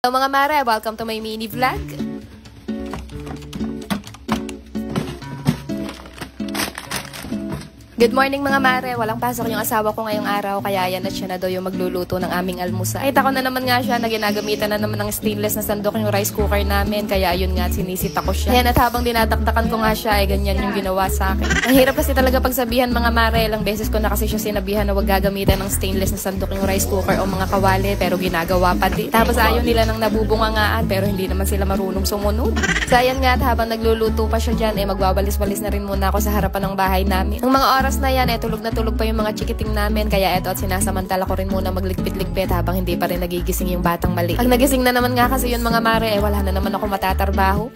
Hello mga mare, welcome to my mini vlog. Good morning mga mare, walang pasok yung asawa ko ngayong araw kaya yan at siya na daw yung magluluto ng aming almusal. Ay, ako na naman nga siya na ginagamitan na naman ng stainless na sandok yung rice cooker namin kaya yun nga sinisita ko siya. Ayan, at habang dinadakdakan ko nga siya ay ganyan yung ginawa sa akin. Ang hirap kasi talaga pagsabihan mga mare, ilang beses ko na kasi siya sinabihan na wag gagamitan ng stainless na sandok yung rice cooker o mga kawali pero ginagawa pa din. Tapos ayaw nila ng nabubungangaan pero hindi naman sila marunong sumunod. So ayan nga at habang nagluluto pa siya dyan, magwawalis-walis na rin muna ako sa harapan ng bahay namin. Ng mga oras na yan, tulog na tulog pa yung mga chikiting namin. Kaya eto at sinasamantala ko rin muna magligpit-ligpit habang hindi pa rin nagigising yung batang mali. Pag nagising na naman nga kasi yun mga mare, wala na naman ako matatarbaho.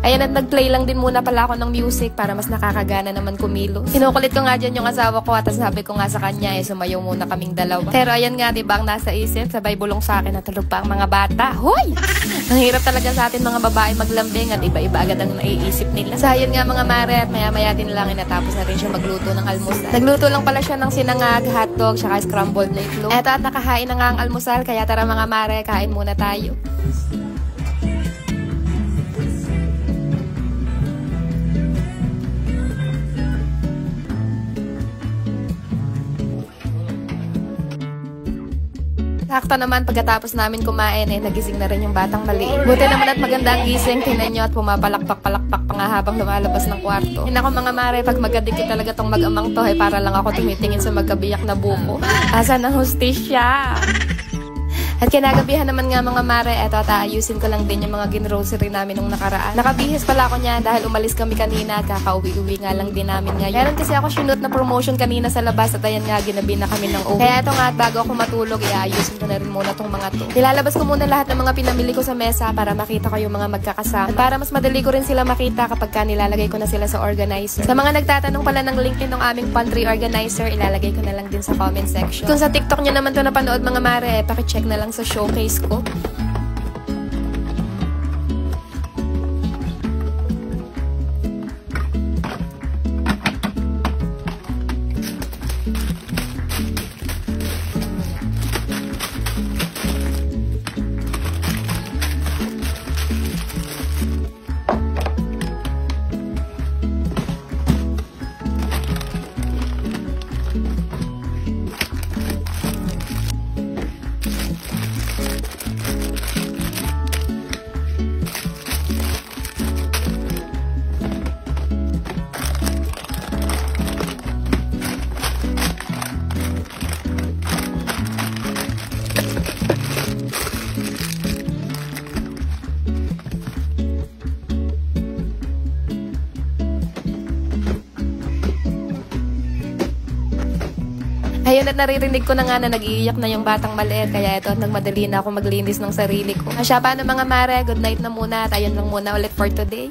Ayan at nag-play lang din muna pala ako ng music para mas nakakagana naman kumilos. Kinukulit ko nga dyan yung asawa ko at sabi ko nga sa kanya sumayaw muna kaming dalawa. Pero ayan nga diba ang nasa isip, sabay bulong sa akin na tulog pa ang mga bata. Hoy! Ang hirap talaga sa atin mga babae maglambing at iba-iba agad ang naiisip nila. So ayan nga mga mare at maya-maya din lang natapos na rin siya magluto ng almusal. Nagluto lang pala siya ng sinangag, hotdog, saka scrambled na itlog. Eto at nakahain na nga ang almusal kaya tara mga mare, kain muna tayo. Sakto naman pagkatapos namin kumain nagising na rin yung batang maliit. Buti naman at maganda ang gising, tingnan nyo at pumapalakpak-palakpak pa nga habang lumalabas ng kwarto. Ako mga mare, pag magkadikit talaga tong mag-amang to para lang ako tumitingin sa magkabiyak na buko. Asan ang hustisya? At kinagabihan naman nga mga mare, eto at aayusin ko lang din yung mga ginrocery namin nung nakaraan. Nakabihis pala ako niya dahil umalis kami kanina, kakauwi-uwi nga lang din namin ngayon. Meron kasi ako sinut na promotion kanina sa labas at ayan nga, ginabi na kami ng oven. Kaya eto nga at bago ako matulog, aayusin ko na rin muna tong mga to. Nilalabas ko muna lahat ng mga pinamili ko sa mesa para makita ko yung mga magkakasama. At para mas madali ko rin sila makita kapag ka nilalagay ko na sila sa organizer. Sa mga nagtatanong pala ng link din ng aming pantry organizer, ilalagay ko na lang din sa comment section. Kung sa TikTok nyo naman to napanood mga mare, pakicheck na lang sa showcase ko. Ayun at naririnig ko na nga na nag-iiyak na yung batang maliit kaya ito at nagmadali na ako maglinis ng sarili ko. Asya paano mga mare, good night na muna at ayun lang muna ulit for today.